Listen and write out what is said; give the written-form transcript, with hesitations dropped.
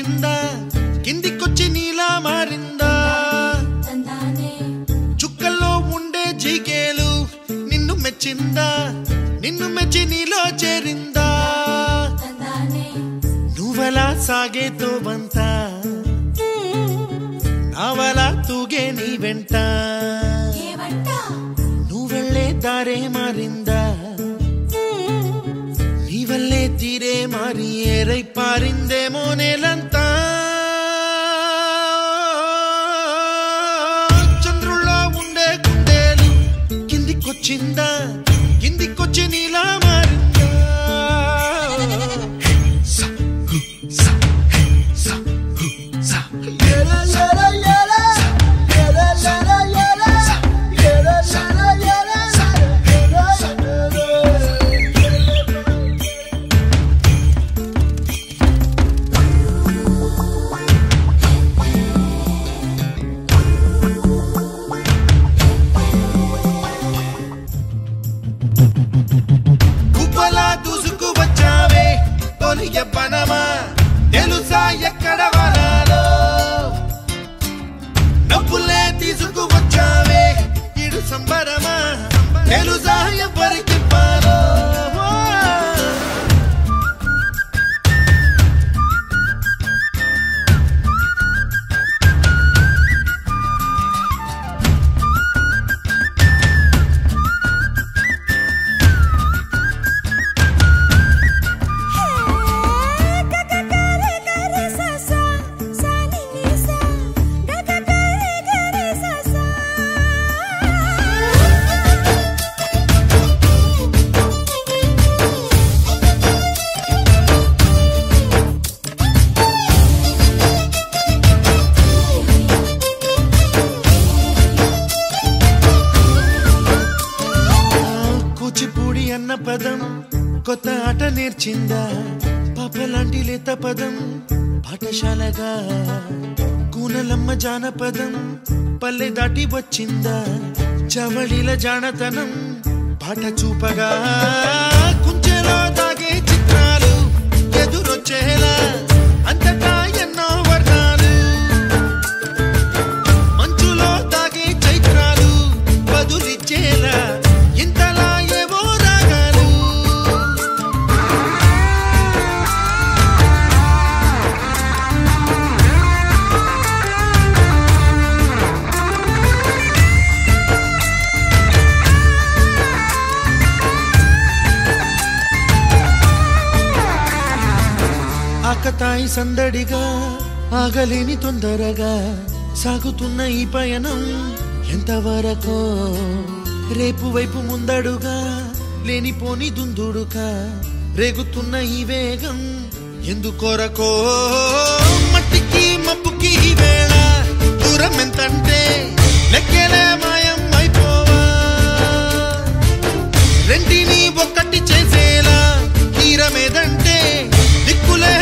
వచ్చిందా కిందికొచ్చి నీలా మారిందా చుక్కల్లో ఉండే జీకేలు నిన్ను మెచ్చిందా నిన్ను మెచ్చి నీలో చేరిందా నువ్వలా సాగేతో బంతా నావలా తూగే నీ వెంట నువ్వెళ్ళే దారే మారిందా నీవల్లే తీరే మారి ఏరై పారిందేమో నేలంతా చంద్రుల్లో ఉండే గుండెలు కిందికొచ్చిందా కిందికొచ్చి నీలా మారిందా తెలుసా ఎక్కడ వనాలో డబ్బులే తీసుకువచ్చావే ఇడు సంబరమా తెలుసా ఎవరికి పాలో అన్న పదం కొత్త ఆట నేర్చిందా పాపలాంటి లేత పదం పాఠశాలగా కూనలమ్మ జానపదం పల్లె దాటి వచ్చిందా చవళిల జానతనం పాట చూపగా కుంచెలో దాగే చిత్రాలు ఎదురొచ్చేలా అంతటా ఎన్నో వర్ణాలు మంచులో దాగే చైత్రాలు బదులిచ్చేలా ఇంతలా ఆకతాయి సందడిగా ఆగలేని తొందరగా సాగుతున్న ఈ పయనం ఎంతవరకో రేపు వైపు ముందడుగా లేనిపోని దుందుడుగా రేగుతున్న ఈ వేగం ఎందుకొరకో మట్టికి మబ్బుకి ఈ వేళ దూరం ఎంతంటే లెక్కలే మాయం అయిపోవా రెంటిని ఒక్కటి చేసేలా తీరమేదంటే దిక్కులే